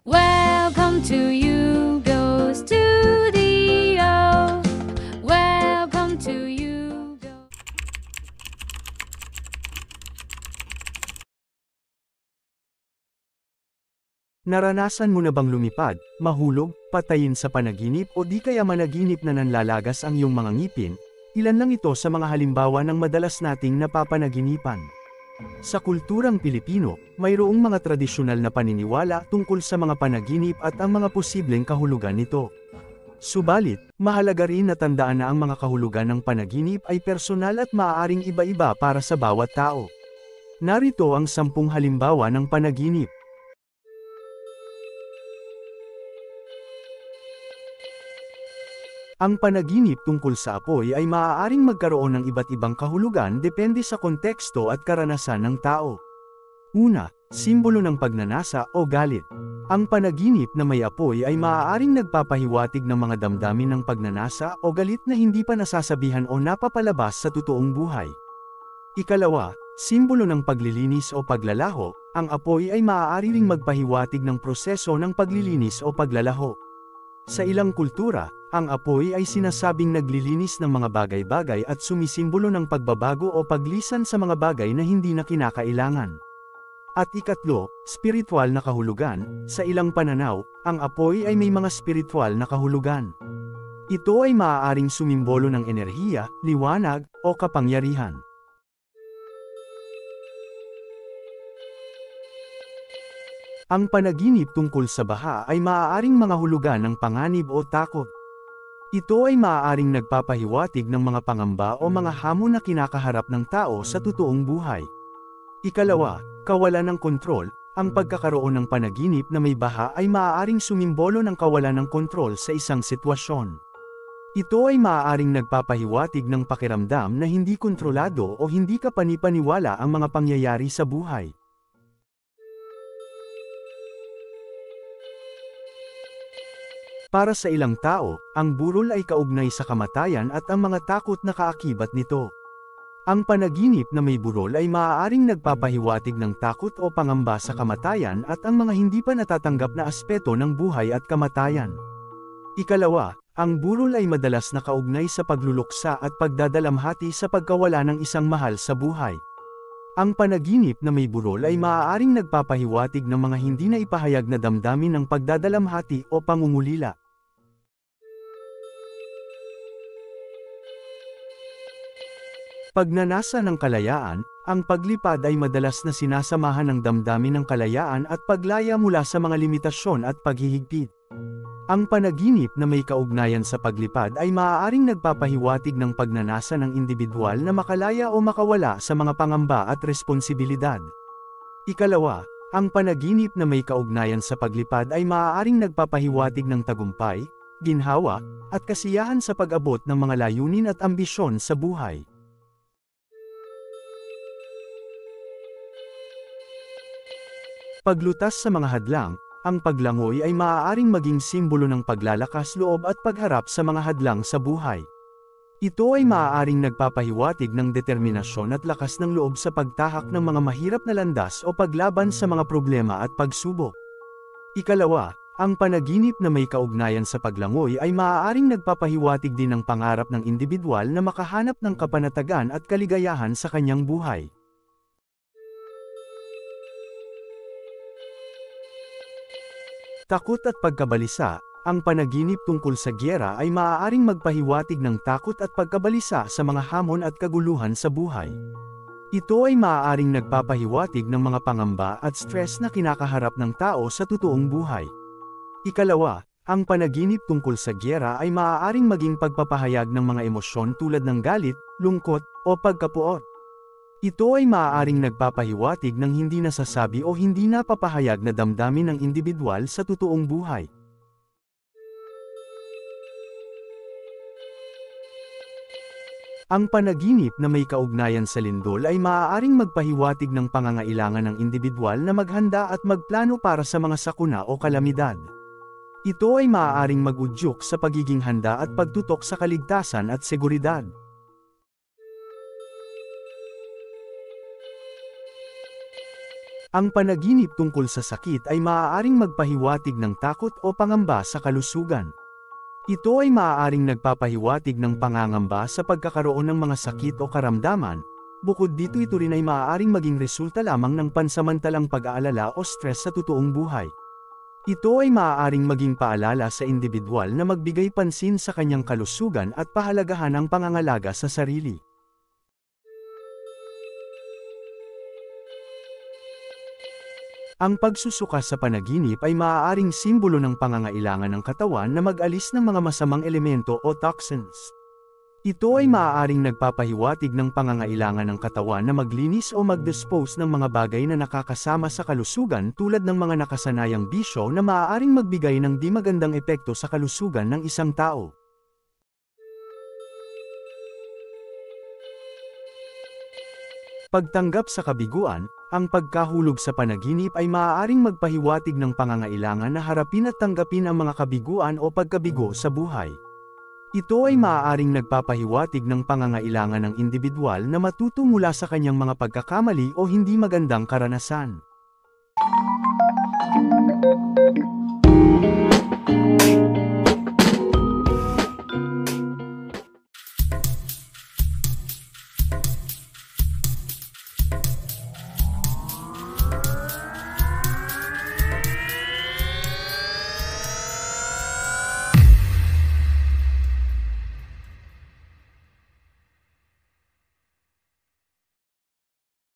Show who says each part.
Speaker 1: Welcome to Yugo Studio. Welcome to Yugo.
Speaker 2: Naranasan mo na bang lumipad, mahulog, patayin sa panaginip o di kaya managinip na nanlalagas ang iyong mga ngipin? Ilan lang ito sa mga halimbawa ng madalas nating napapanaginipan. Sa kulturang Pilipino, mayroong mga tradisyonal na paniniwala tungkol sa mga panaginip at ang mga posibleng kahulugan nito. Subalit, mahalaga rin na tandaan na ang mga kahulugan ng panaginip ay personal at maaaring iba-iba para sa bawat tao. Narito ang 10 halimbawa ng panaginip. Ang panaginip tungkol sa apoy ay maaaring magkaroon ng iba't ibang kahulugan depende sa konteksto at karanasan ng tao. Una, simbolo ng pagnanasa o galit. Ang panaginip na may apoy ay maaaring nagpapahiwatig ng mga damdamin ng pagnanasa o galit na hindi pa nasasabihan o napapalabas sa totoong buhay. Ikalawa, simbolo ng paglilinis o paglalaho. Ang apoy ay maaari ring magpahiwatig ng proseso ng paglilinis o paglalaho. Sa ilang kultura, ang apoy ay sinasabing naglilinis ng mga bagay-bagay at sumisimbolo ng pagbabago o paglisan sa mga bagay na hindi na kinakailangan. At ikatlo, spiritual na kahulugan. Sa ilang pananaw, ang apoy ay may mga spiritual na kahulugan. Ito ay maaaring sumimbolo ng enerhiya, liwanag, o kapangyarihan. Ang panaginip tungkol sa baha ay maaaring mga hulugan ng panganib o takot. Ito ay maaaring nagpapahiwatig ng mga pangamba o mga hamon na kinakaharap ng tao sa totoong buhay. Ikalawa, kawalan ng kontrol. Ang pagkakaroon ng panaginip na may baha ay maaaring sumimbolo ng kawalan ng kontrol sa isang sitwasyon. Ito ay maaaring nagpapahiwatig ng pakiramdam na hindi kontrolado o hindi kapanipaniwala ang mga pangyayari sa buhay. Para sa ilang tao, ang burol ay kaugnay sa kamatayan at ang mga takot na kaakibat nito. Ang panaginip na may burol ay maaaring nagpapahiwatig ng takot o pangamba sa kamatayan at ang mga hindi pa natatanggap na aspeto ng buhay at kamatayan. Ikalawa, ang burol ay madalas na kaugnay sa pagluluksa at pagdadalamhati sa pagkawala ng isang mahal sa buhay. Ang panaginip na may burol ay maaaring nagpapahiwatig ng mga hindi na ipahayag na damdamin ng pagdadalamhati o pangungulila. Pagnanasa ng kalayaan, ang paglipad ay madalas na sinasamahan ng damdamin ng kalayaan at paglaya mula sa mga limitasyon at paghihigpit. Ang panaginip na may kaugnayan sa paglipad ay maaaring nagpapahiwatig ng pagnanasa ng individual na makalaya o makawala sa mga pangamba at responsibilidad. Ikalawa, ang panaginip na may kaugnayan sa paglipad ay maaaring nagpapahiwatig ng tagumpay, ginhawa, at kasiyahan sa pag-abot ng mga layunin at ambisyon sa buhay. Paglutas sa mga hadlang, ang paglangoy ay maaaring maging simbolo ng paglalakas loob at pagharap sa mga hadlang sa buhay. Ito ay maaaring nagpapahiwatig ng determinasyon at lakas ng loob sa pagtahak ng mga mahirap na landas o paglaban sa mga problema at pagsubok. Ikalawa, ang panaginip na may kaugnayan sa paglangoy ay maaaring nagpapahiwatig din ng pangarap ng individual na makahanap ng kapanatagan at kaligayahan sa kanyang buhay. Takot at pagkabalisa. Ang panaginip tungkol sa giyera ay maaaring magpahiwatig ng takot at pagkabalisa sa mga hamon at kaguluhan sa buhay. Ito ay maaaring nagpapahiwatig ng mga pangamba at stress na kinakaharap ng tao sa totoong buhay. Ikalawa, ang panaginip tungkol sa giyera ay maaaring maging pagpapahayag ng mga emosyon tulad ng galit, lungkot, o pagkapuot. Ito ay maaaring nagpapahiwatig ng hindi nasasabi o hindi napapahayag na damdamin ng individual sa totoong buhay. Ang panaginip na may kaugnayan sa lindol ay maaaring magpahiwatig ng pangangailangan ng individual na maghanda at magplano para sa mga sakuna o kalamidad. Ito ay maaaring mag-udyok sa pagiging handa at pagtutok sa kaligtasan at seguridad. Ang panaginip tungkol sa sakit ay maaaring magpahiwatig ng takot o pangamba sa kalusugan. Ito ay maaaring nagpapahiwatig ng pangangamba sa pagkakaroon ng mga sakit o karamdaman. Bukod dito, ito rin ay maaaring maging resulta lamang ng pansamantalang pag-aalala o stress sa totoong buhay. Ito ay maaaring maging paalala sa indibidwal na magbigay pansin sa kanyang kalusugan at pahalagahan ang pangangalaga sa sarili. Ang pagsusuka sa panaginip ay maaaring simbolo ng pangangailangan ng katawan na mag-alis ng mga masamang elemento o toxins. Ito ay maaaring nagpapahiwatig ng pangangailangan ng katawan na maglinis o mag-dispose ng mga bagay na nakakasama sa kalusugan tulad ng mga nakasanayang bisyo na maaaring magbigay ng di magandang epekto sa kalusugan ng isang tao. Pagtanggap sa kabiguan, ang pagkahulog sa panaginip ay maaaring magpahiwatig ng pangangailangan na harapin at tanggapin ang mga kabiguan o pagkabigo sa buhay. Ito ay maaaring nagpapahiwatig ng pangangailangan ng indibidwal na matuto mula sa kanyang mga pagkakamali o hindi magandang karanasan.